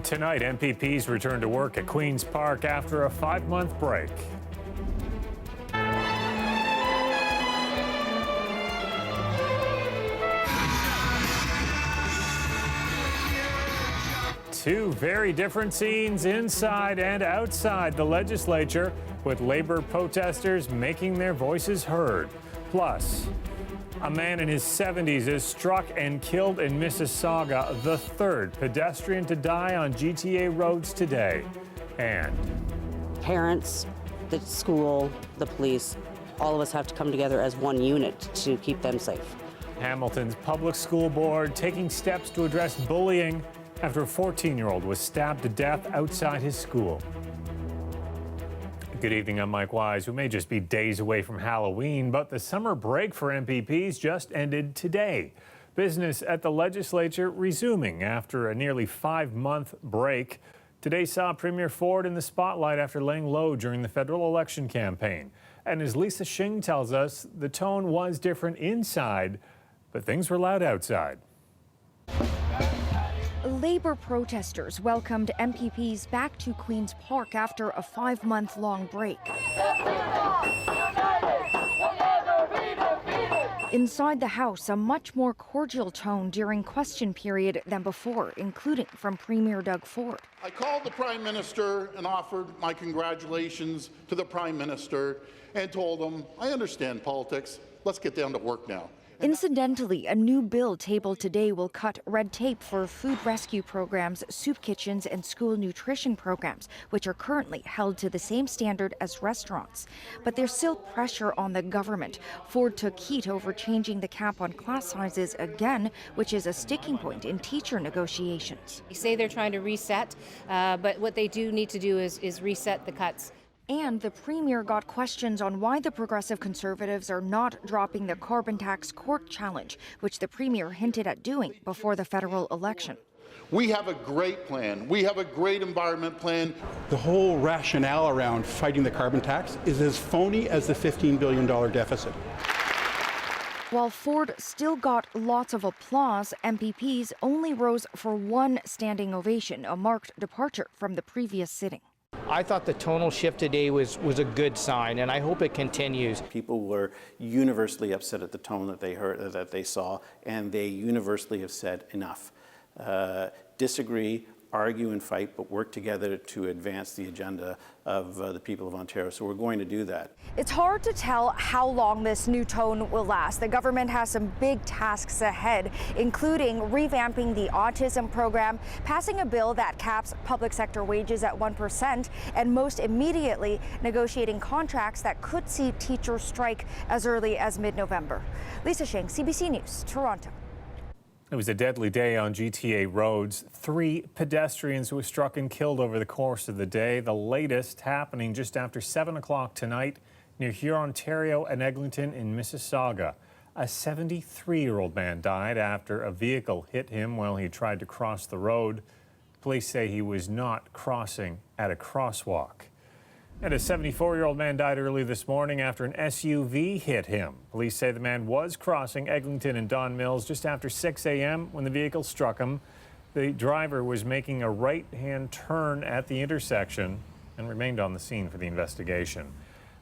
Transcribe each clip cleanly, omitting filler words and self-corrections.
Tonight, MPPs return to work at Queen's Park after a 5-month break. Two very different scenes inside and outside the legislature, with Labor protesters making their voices heard. Plus, a man in his 70s is struck and killed in Mississauga, the third pedestrian to die on GTA roads today. And parents, the school, the police, all of us have to come together as one unit to keep them safe. Hamilton's public school board taking steps to address bullying after a 14-year-old was stabbed to death outside his school. Good evening, I'm Mike Wise. We may just be days away from Halloween, but the summer break for MPPs just ended today. Business at the legislature resuming after a nearly 5-month break. Today saw Premier Ford in the spotlight after laying low during the federal election campaign. And as Lisa Shing tells us, the tone was different inside, but things were loud outside. Labor protesters welcomed MPPs back to Queen's Park after a 5-month-long break. Inside the House, a much more cordial tone during question period than before, including from Premier Doug Ford. I called the Prime Minister and offered my congratulations to the Prime Minister and told him, I understand politics, let's get down to work now. Incidentally, a new bill tabled today will cut red tape for food rescue programs, soup kitchens, and school nutrition programs, which are currently held to the same standard as restaurants. But there's still pressure on the government. Ford took heat over changing the cap on class sizes again, which is a sticking point in teacher negotiations. They say they're trying to reset, but what they do need to do is reset the cuts. And the Premier got questions on why the Progressive Conservatives are not dropping the carbon tax court challenge, which the Premier hinted at doing before the federal election. We have a great plan. We have a great environment plan. The whole rationale around fighting the carbon tax is as phony as the $15 billion deficit. While Ford still got lots of applause, MPPs only rose for one standing ovation, a marked departure from the previous sitting. I thought the tonal shift today was a good sign, and I hope it continues. People were universally upset at the tone that they heard, that they saw, and they universally have said enough. Disagree, argue and fight, but work together to advance the agenda of the people of Ontario. So we're going to do that. It's hard to tell how long this new tone will last. The government has some big tasks ahead, including revamping the autism program, passing a bill that caps public sector wages at 1%, and most immediately negotiating contracts that could see teachers strike as early as mid-November. Lisa Shing, CBC News, Toronto. It was a deadly day on GTA roads. 3 pedestrians were struck and killed over the course of the day. The latest happening just after 7 o'clock tonight near Hurontario and Eglinton in Mississauga. A 73-year-old man died after a vehicle hit him while he tried to cross the road. Police say he was not crossing at a crosswalk. And a 74-year-old man died early this morning after an SUV hit him. Police say the man was crossing Eglinton and Don Mills just after 6 a.m. when the vehicle struck him. The driver was making a right-hand turn at the intersection and remained on the scene for the investigation.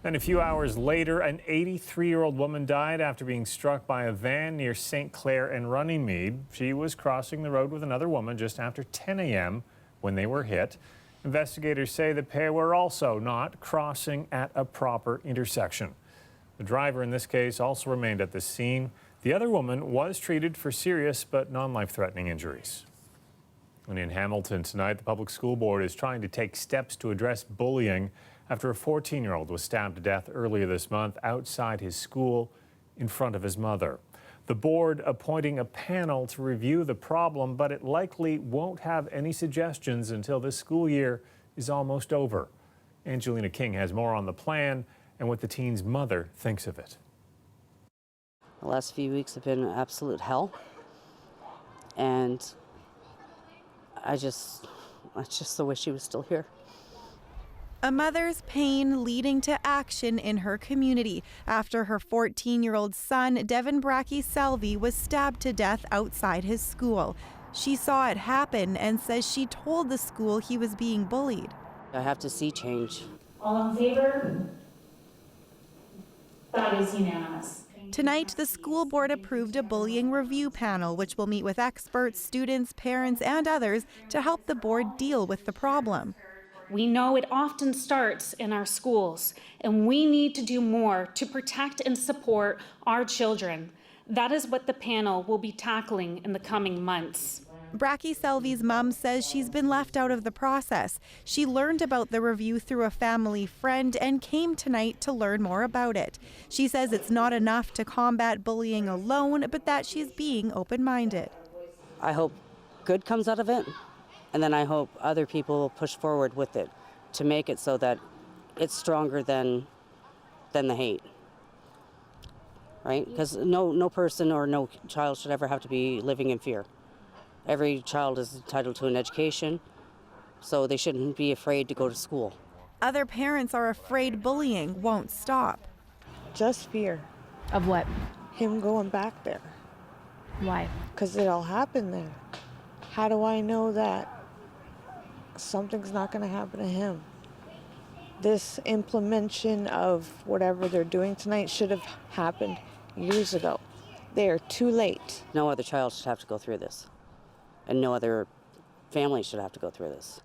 Then a few hours later, an 83-year-old woman died after being struck by a van near St. Clair and Runnymede. She was crossing the road with another woman just after 10 a.m. when they were hit. Investigators say the pair were also not crossing at a proper intersection. The driver in this case also remained at the scene. The other woman was treated for serious but non-life-threatening injuries. And in Hamilton tonight, the public school board is trying to take steps to address bullying after a 14-year-old was stabbed to death earlier this month outside his school in front of his mother. The board appointing a panel to review the problem, but it likely won't have any suggestions until this school year is almost over. Angelina King has more on the plan and what the teen's mother thinks of it. The last few weeks have been an absolute hell. And I just so wish she was still here. A mother's pain leading to action in her community after her 14-year-old son, Devin Bracky Selby, was stabbed to death outside his school. She saw it happen and says she told the school he was being bullied. I have to see change. All in favor? That is unanimous. Tonight, the school board approved a bullying review panel, which will meet with experts, students, parents, and others to help the board deal with the problem. We know it often starts in our schools, and we need to do more to protect and support our children. That is what the panel will be tackling in the coming months. Bracky Selvy's mom says she's been left out of the process. She learned about the review through a family friend and came tonight to learn more about it. She says it's not enough to combat bullying alone, but that she's being open-minded. I hope good comes out of it, and then I hope other people will push forward with it to make it so that it's stronger than the hate. Right? Because no person or no child should ever have to be living in fear. Every child is entitled to an education, so they shouldn't be afraid to go to school. Other parents are afraid bullying won't stop. Just fear. Of what? Him going back there. Why? Because it all happened there. How do I know that something's not going to happen to him? This implementation of whatever they're doing tonight should have happened years ago. They are too late. No other child should have to go through this, and no other family should have to go through this.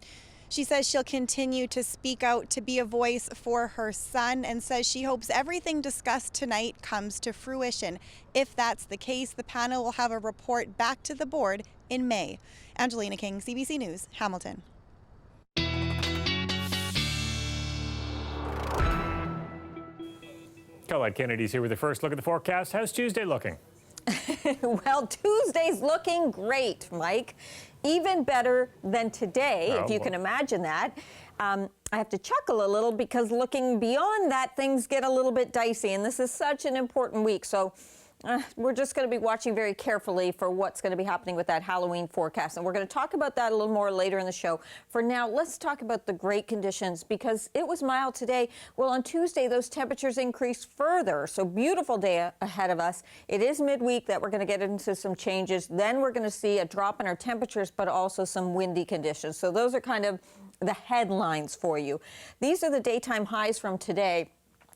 She says she'll continue to speak out to be a voice for her son and says she hopes everything discussed tonight comes to fruition. If that's the case, the panel will have a report back to the board in May. Angelina King, CBC News, Hamilton. Colette Kennedy's here with the first look at the forecast. How's Tuesday looking? Well, Tuesday's looking great, Mike. Even better than today, if you can imagine that. I have to chuckle a little because looking beyond that, things get a little bit dicey, and this is such an important week. So we're just going to be watching very carefully for what's going to be happening with that Halloween forecast. And we're going to talk about that a little more later in the show. For now, let's talk about the great conditions because it was mild today. Well, on Tuesday, those temperatures increased further. So beautiful day ahead of us. It is midweek that we're going to get into some changes. Then we're going to see a drop in our temperatures, but also some windy conditions. So those are kind of the headlines for you. These are the daytime highs from today.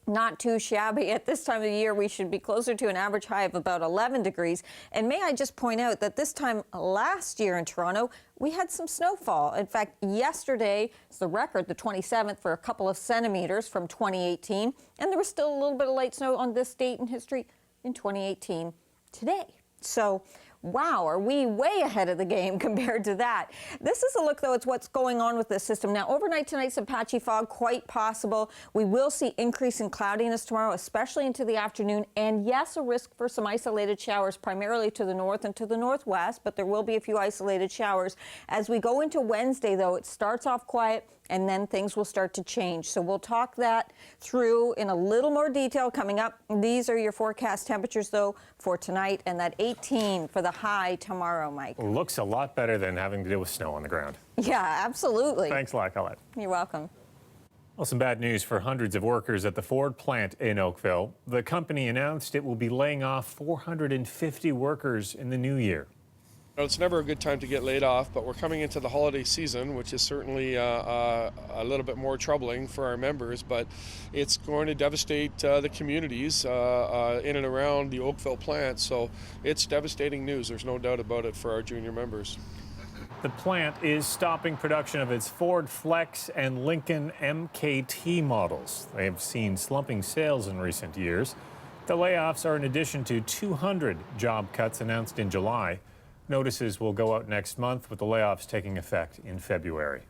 Not too shabby. At this time of the year, we should be closer to an average high of about 11 degrees. And may I just point out that this time last year in Toronto, we had some snowfall. In fact, yesterday is the record, the 27th, for a couple of centimeters from 2018. And there was still a little bit of light snow on this date in history in 2018 today. So, wow, are we way ahead of the game compared to that? This is a look, though, at what's going on with this system. Now, overnight tonight, some patchy fog, quite possible. We will see increase in cloudiness tomorrow, especially into the afternoon. And yes, a risk for some isolated showers, primarily to the north and to the northwest, but there will be a few isolated showers. As we go into Wednesday, though, it starts off quiet, and then things will start to change. So we'll talk that through in a little more detail coming up. These are your forecast temperatures, though, for tonight, and that 18 for the high tomorrow, Mike. Looks a lot better than having to deal with snow on the ground. Yeah, absolutely. Thanks a lot, Colette. You're welcome. Well, some bad news for hundreds of workers at the Ford plant in Oakville. The company announced it will be laying off 450 workers in the new year. It's never a good time to get laid off, but we're coming into the holiday season, which is certainly a little bit more troubling for our members, but it's going to devastate the communities in and around the Oakville plant, so it's devastating news. There's no doubt about it for our junior members. The plant is stopping production of its Ford Flex and Lincoln MKT models. They have seen slumping sales in recent years. The layoffs are in addition to 200 job cuts announced in July. Notices will go out next month, with the layoffs taking effect in February.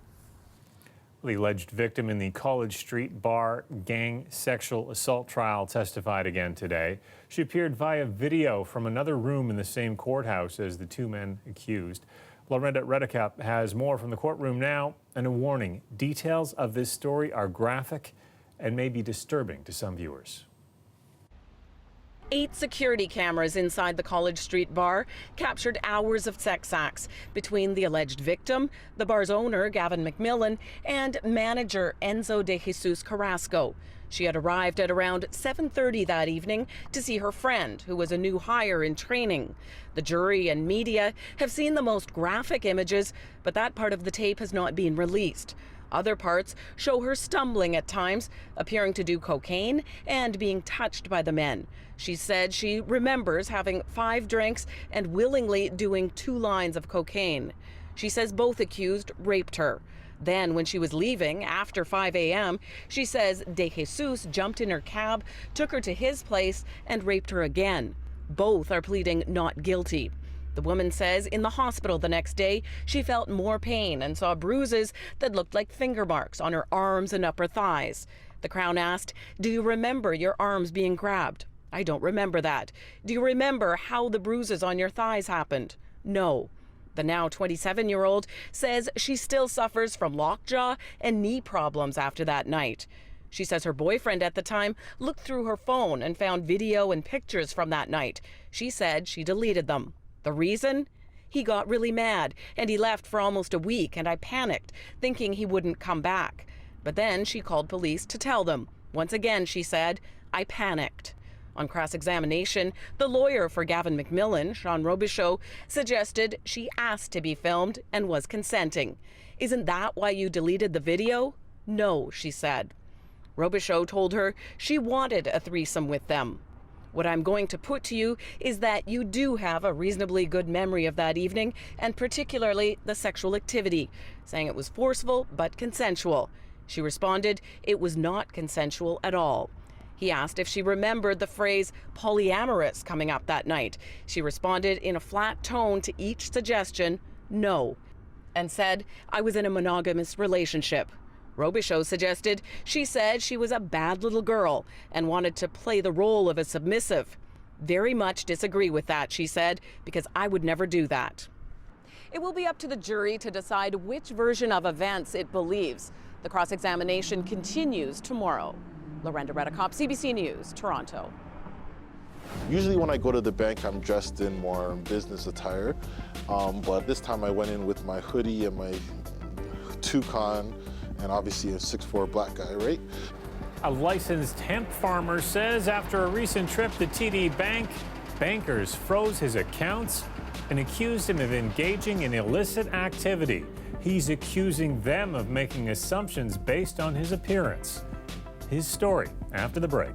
The alleged victim in the College Street bar gang sexual assault trial testified again today. She appeared via video from another room in the same courthouse as the two men accused. Loretta Redicap has more from the courtroom now, and a warning. Details of this story are graphic and may be disturbing to some viewers. 8 security cameras inside the College Street bar captured hours of sex acts between the alleged victim, the bar's owner, Gavin McMillan, and manager Enzo de Jesus Carrasco. She had arrived at around 7:30 that evening to see her friend, who was a new hire in training. The jury and media have seen the most graphic images, but that part of the tape has not been released. Other parts show her stumbling at times, appearing to do cocaine and being touched by the men. She said she remembers having 5 drinks and willingly doing 2 lines of cocaine. She says both accused raped her. Then, when she was leaving after 5 a.m., she says De Jesus jumped in her cab, took her to his place, and raped her again. Both are pleading not guilty. The woman says in the hospital the next day, she felt more pain and saw bruises that looked like finger marks on her arms and upper thighs. The Crown asked, "Do you remember your arms being grabbed?" "I don't remember that." "Do you remember how the bruises on your thighs happened?" "No." The now 27-year-old says she still suffers from lockjaw and knee problems after that night. She says her boyfriend at the time looked through her phone and found video and pictures from that night. She said she deleted them. The reason? "He got really mad and he left for almost a week, and I panicked, thinking he wouldn't come back. But then she called police to tell them. Once again, she said, I panicked." On cross-examination, the lawyer for Gavin McMillan, Sean Robichaud, suggested she asked to be filmed and was consenting. "Isn't that why you deleted the video?" "No," she said. Robichaud told her she wanted a threesome with them. "What I'm going to put to you is that you do have a reasonably good memory of that evening, and particularly the sexual activity," saying it was forceful but consensual. She responded it was not consensual at all. He asked if she remembered the phrase polyamorous coming up that night. She responded in a flat tone to each suggestion, "No," and said, "I was in a monogamous relationship." Robichaud suggested she said she was a bad little girl and wanted to play the role of a submissive. "Very much disagree with that," she said, "because I would never do that." It will be up to the jury to decide which version of events it believes. The cross-examination continues tomorrow. Lorenda Redekop, CBC News, Toronto. Usually when I go to the bank, I'm dressed in more business attire, but this time I went in with my hoodie and my toucan, and obviously a 6'4" black guy, right? A licensed hemp farmer says after a recent trip to TD Bank, bankers froze his accounts and accused him of engaging in illicit activity. He's accusing them of making assumptions based on his appearance. His story after the break.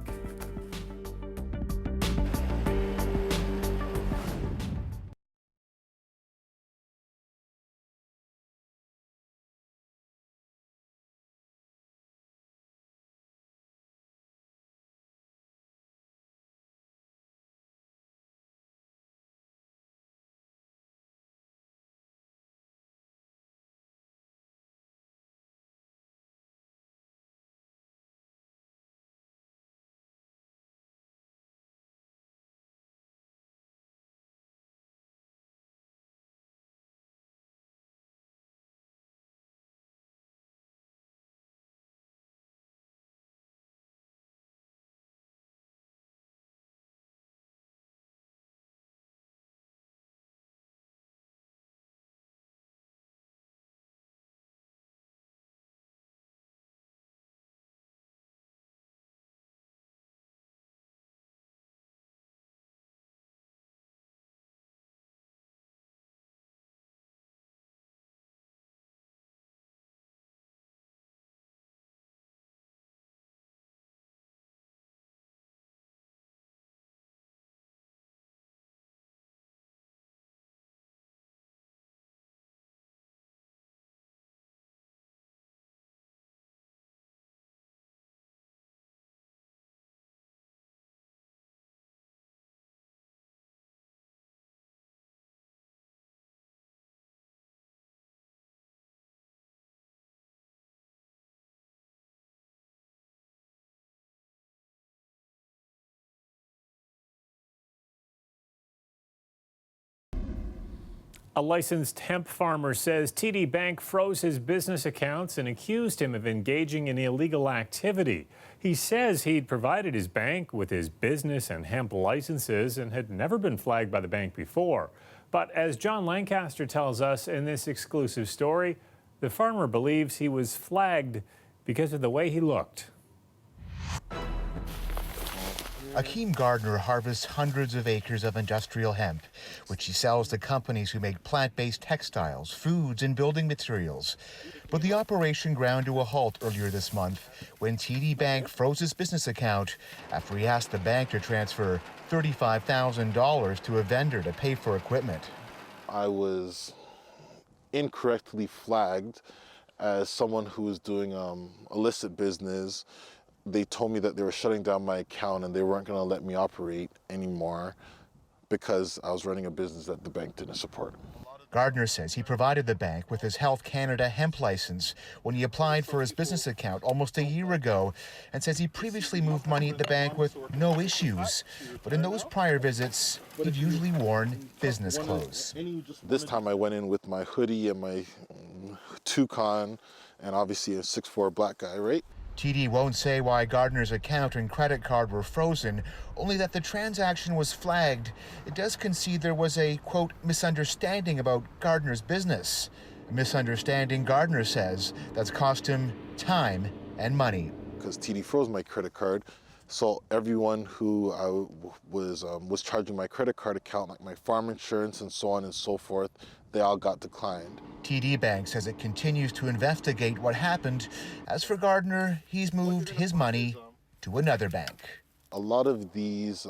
A licensed hemp farmer says TD Bank froze his business accounts and accused him of engaging in illegal activity. He says he'd provided his bank with his business and hemp licenses and had never been flagged by the bank before. But as John Lancaster tells us in this exclusive story, the farmer believes he was flagged because of the way he looked. Akeem Gardner harvests hundreds of acres of industrial hemp, which he sells to companies who make plant-based textiles, foods, and building materials. But the operation ground to a halt earlier this month when TD Bank froze his business account after he asked the bank to transfer $35,000 to a vendor to pay for equipment. I was incorrectly flagged as someone who was doing illicit business. They told me that they were shutting down my account and they weren't going to let me operate anymore because I was running a business that the bank didn't support. Gardner says he provided the bank with his Health Canada hemp license when he applied for his business account almost a year ago, and says he previously moved money at the bank with no issues. But in those prior visits, he'd usually worn business clothes. This time I went in with my hoodie and my toucan and obviously a 6'4" black guy, right? TD won't say why Gardner's account and credit card were frozen, only that the transaction was flagged. It does concede there was a, quote, misunderstanding about Gardner's business. A misunderstanding, Gardner says, that's cost him time and money. Because TD froze my credit card, so everyone who was charging my credit card account, like my farm insurance and so on and so forth, they all got declined. TD Bank says it continues to investigate what happened. As for Gardner, he's moved his money to another bank. A lot of these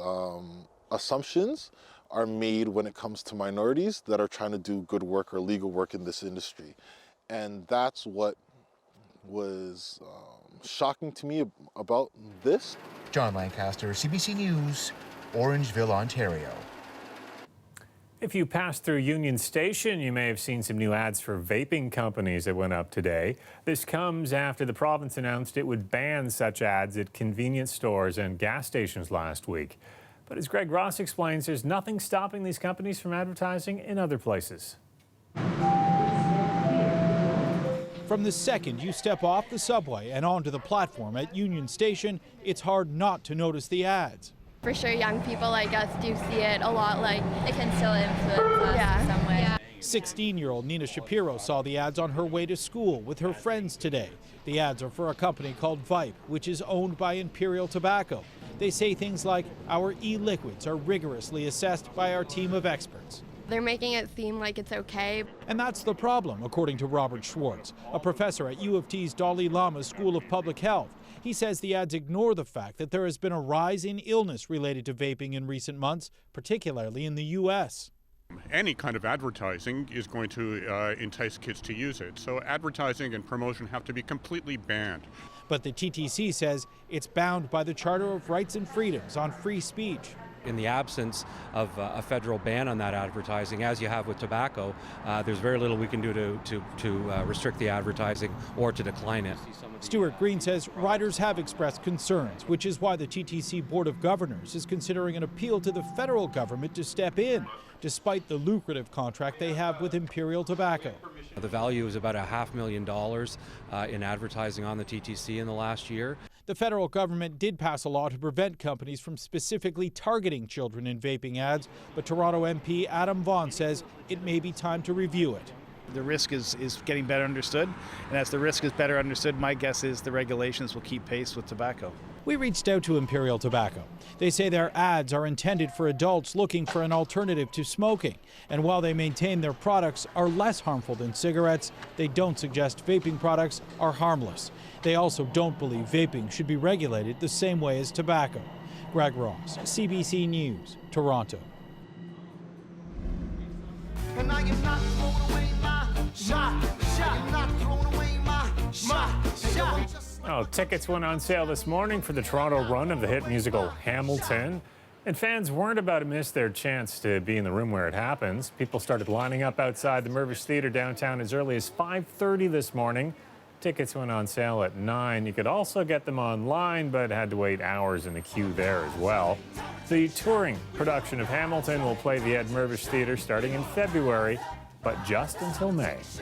assumptions are made when it comes to minorities that are trying to do good work or legal work in this industry. And that's what was shocking to me about this. John Lancaster, CBC News, Orangeville, Ontario. If you passed through Union Station, you may have seen some new ads for vaping companies that went up today. This comes after the province announced it would ban such ads at convenience stores and gas stations last week. But as Greg Ross explains, there's nothing stopping these companies from advertising in other places. From the second you step off the subway and onto the platform at Union Station, it's hard not to notice the ads. For sure, young people like us do see it a lot, like it can still influence us in some way. Yeah. 16-year-old Nina Shapiro saw the ads on her way to school with her friends today. The ads are for a company called Vype, which is owned by Imperial Tobacco. They say things like, our e-liquids are rigorously assessed by our team of experts. They're making it seem like it's okay. And that's the problem, according to Robert Schwartz, a professor at U of T's Dalai Lama School of Public Health. He says the ads ignore the fact that there has been a rise in illness related to vaping in recent months, particularly in the U.S. Any kind of advertising is going to entice kids to use it. So advertising and promotion have to be completely banned. But the TTC says it's bound by the Charter of Rights and Freedoms on free speech. In the absence of a federal ban on that advertising, as you have with tobacco, there's very little we can do to restrict the advertising or to decline it. Stuart Green says riders have expressed concerns, which is why the TTC Board of Governors is considering an appeal to the federal government to step in, despite the lucrative contract they have with Imperial Tobacco. The value is about $500,000 in advertising on the TTC in the last year. The federal government did pass a law to prevent companies from specifically targeting children in vaping ads, but Toronto MP Adam Vaughan says it may be time to review it. The risk is getting better understood, and as the risk is better understood, my guess is the regulations will keep pace with tobacco. We reached out to Imperial Tobacco. They say their ads are intended for adults looking for an alternative to smoking, and while they maintain their products are less harmful than cigarettes, they don't suggest vaping products are harmless. They also don't believe vaping should be regulated the same way as tobacco. Greg Ross, CBC News, Toronto. And I am not throwing away my shot. I'm not throwing away my shot. Oh, tickets went on sale this morning for the Toronto run of the hit musical Hamilton. And fans weren't about to miss their chance to be in the room where it happens. People started lining up outside the Mirvish Theatre downtown as early as 5:30 this morning. Tickets went on sale at 9. You could also get them online, but had to wait hours in a queue there as well. The touring production of Hamilton will play the Ed Mirvish Theatre starting in February. but just until May. It's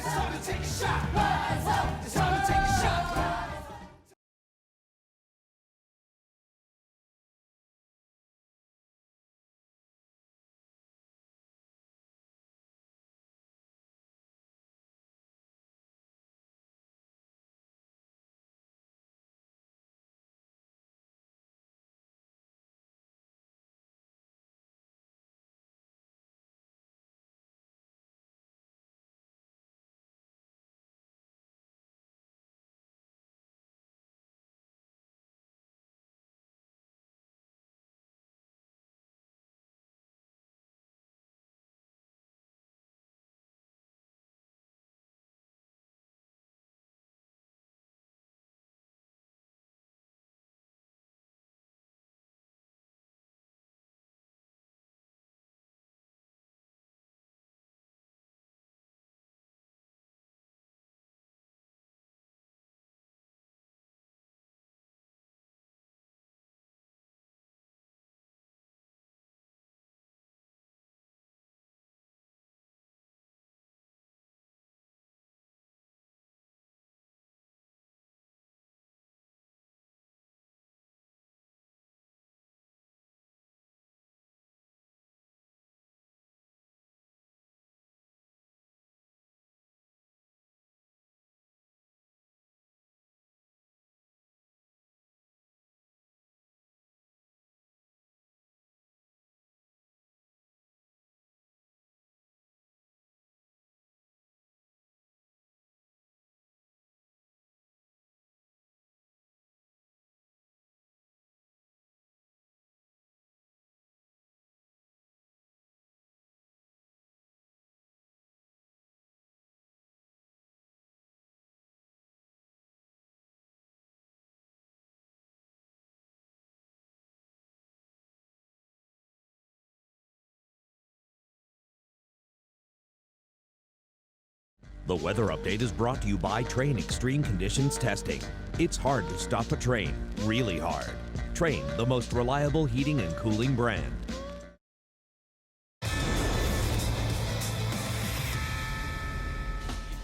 time to take a shot. It's time to take a shot. The weather update is brought to you by Train Extreme Conditions Testing. It's hard to stop a train, really hard. Train, the most reliable heating and cooling brand.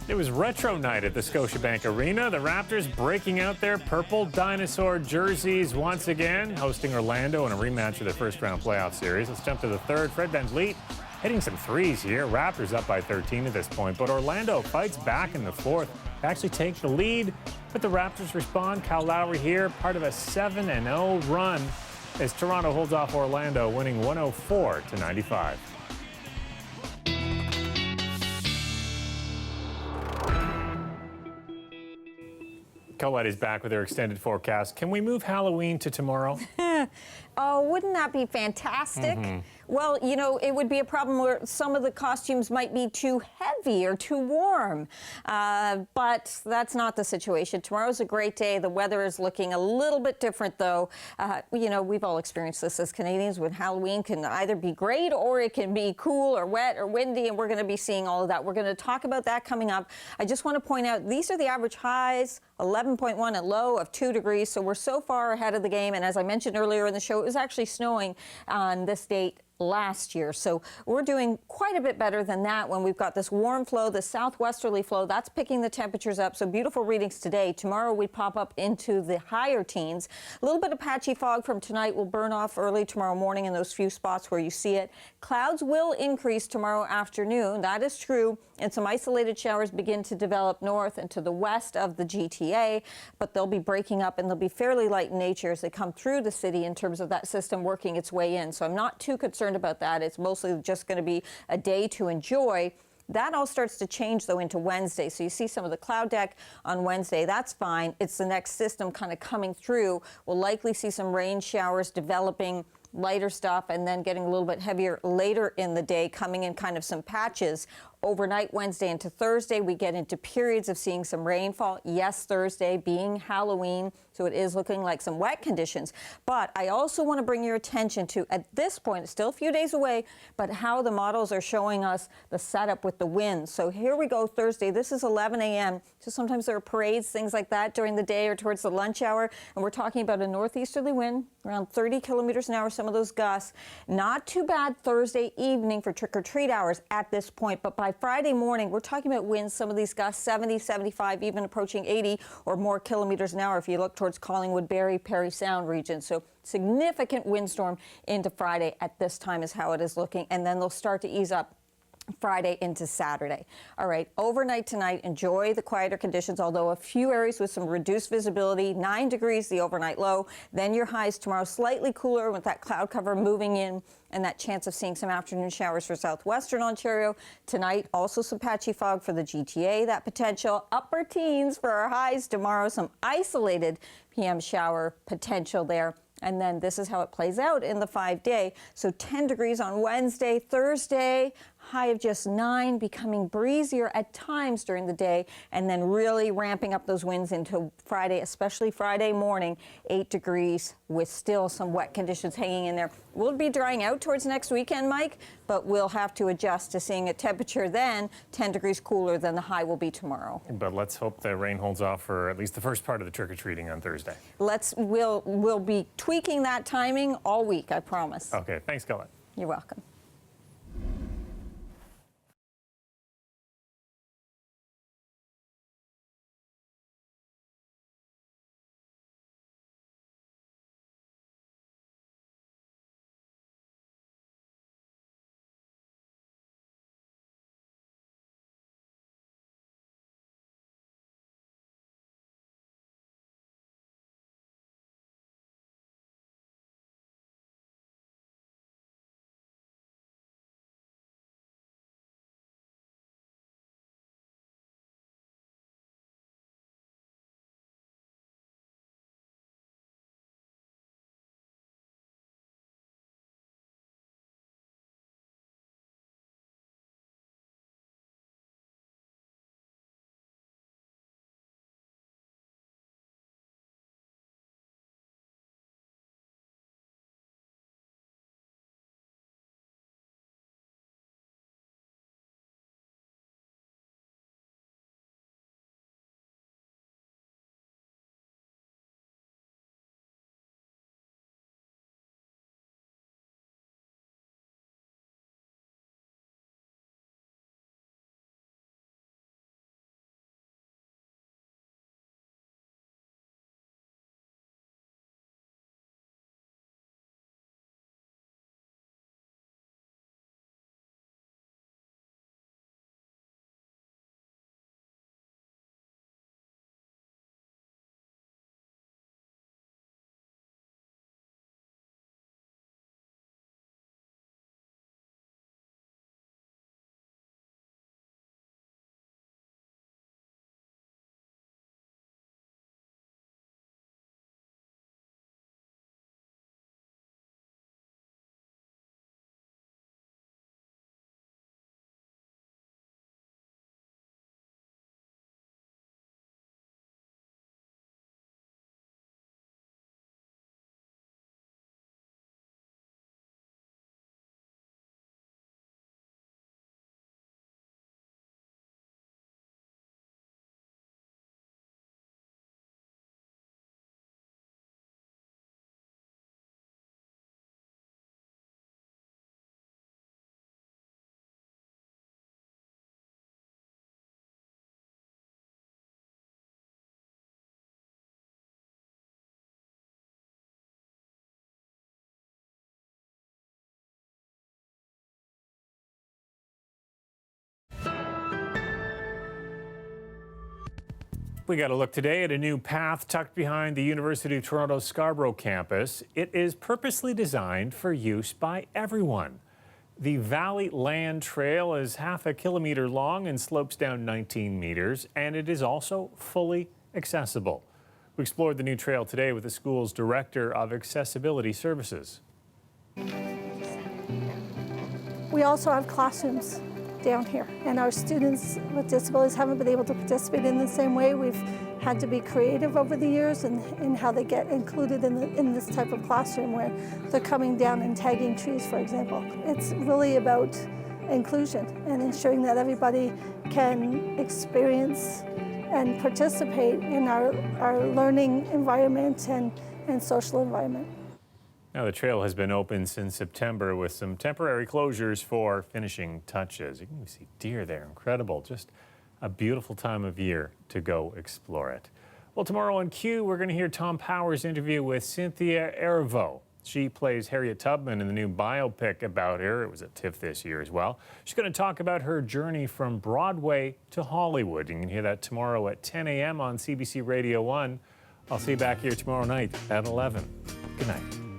It was retro night at the Scotiabank Arena. The Raptors breaking out their purple dinosaur jerseys once again, hosting Orlando in a rematch of their first-round playoff series. Let's jump to the third. Fred VanVleet hitting some threes here. Raptors up by 13 at this point, but Orlando fights back in the fourth to actually take the lead. But the Raptors respond. Kyle Lowry here, part of a 7-0 run as Toronto holds off Orlando, winning 104-95. Colette is back with her extended forecast. Can we move Halloween to tomorrow? Oh, wouldn't that be fantastic? Well, you know, it would be a problem where some of the costumes might be too heavy or too warm. But that's not the situation. Tomorrow's a great day. The weather is looking a little bit different, though. You know, we've all experienced this as Canadians when Halloween can either be great or it can be cool or wet or windy, and we're going to be seeing all of that. We're going to talk about that coming up. I just want to point out these are the average highs, 11.1 and low of 2 degrees. So we're so far ahead of the game. And as I mentioned earlier in the show, it was actually snowing on this date last year. So we're doing quite a bit better than that when we've got this warm flow, the southwesterly flow, that's picking the temperatures up. So beautiful readings today. Tomorrow we pop up into the higher teens. A little bit of patchy fog from tonight will burn off early tomorrow morning in those few spots where you see it. Clouds will increase tomorrow afternoon. That is true. And some isolated showers begin to develop north and to the west of the GTA, but they'll be breaking up and they'll be fairly light in nature as they come through the city in terms of that system working its way in. So I'm not too concerned about that. It's mostly just going to be a day to enjoy. That all starts to change, though, into Wednesday. So you see some of the cloud deck on Wednesday. That's fine. It's the next system kind of coming through. We'll likely see some rain showers developing, lighter stuff, and then getting a little bit heavier later in the day, coming in kind of some patches Overnight Wednesday into Thursday, we get into periods of seeing some rainfall. Yes, Thursday being Halloween, so it is looking like some wet conditions. But I also want to bring your attention to, at this point, it's still a few days away, but how the models are showing us the setup with the winds. So here we go, Thursday. This is 11 a.m. So sometimes there are parades, things like that during the day or towards the lunch hour. And we're talking about a northeasterly wind, around 30 kilometers an hour, some of those gusts. Not too bad Thursday evening for trick-or-treat hours at this point, but by Friday morning, we're talking about winds, some of these gusts, 70, 75, even approaching 80 or more kilometers an hour if you look towards Collingwood, Barrie, Parry Sound region. So significant windstorm into Friday at this time is how it is looking, and then they'll start to ease up Friday into Saturday. All right, overnight tonight, enjoy the quieter conditions, although a few areas with some reduced visibility, 9 degrees the overnight low. Then your highs tomorrow slightly cooler with that cloud cover moving in and that chance of seeing some afternoon showers for southwestern Ontario. Tonight, also some patchy fog for the GTA, that potential. Upper teens for our highs tomorrow, some isolated PM shower potential there. And then this is how it plays out in the 5-day. So 10 degrees on Wednesday, Thursday, high of just 9, becoming breezier at times during the day, and then really ramping up those winds into Friday, especially Friday morning, 8 degrees with still some wet conditions hanging in there. We'll be drying out towards next weekend, Mike, but we'll have to adjust to seeing a temperature then 10 degrees cooler than the high will be tomorrow. But let's hope the rain holds off for at least the first part of the trick-or-treating on Thursday. We'll be tweaking that timing all week, I promise. Okay, thanks, Colette. You're welcome. We got a look today at a new path tucked behind the University of Toronto Scarborough campus. It is purposely designed for use by everyone. The Valley Land Trail is half a kilometer long and slopes down 19 meters, and it is also fully accessible. We explored the new trail today with the school's Director of Accessibility Services. We also have classrooms down here. And our students with disabilities haven't been able to participate in the same way. We've had to be creative over the years in how they get included in this type of classroom where they're coming down and tagging trees, for example. It's really about inclusion and ensuring that everybody can experience and participate in our learning environment and social environment. Now, the trail has been open since September with some temporary closures for finishing touches. You can see deer there, incredible. Just a beautiful time of year to go explore it. Well, tomorrow on Q, we're going to hear Tom Powers' interview with Cynthia Erivo. She plays Harriet Tubman in the new biopic about her. It was at TIFF this year as well. She's going to talk about her journey from Broadway to Hollywood. You can hear that tomorrow at 10 a.m. on CBC Radio 1. I'll see you back here tomorrow night at 11. Good night.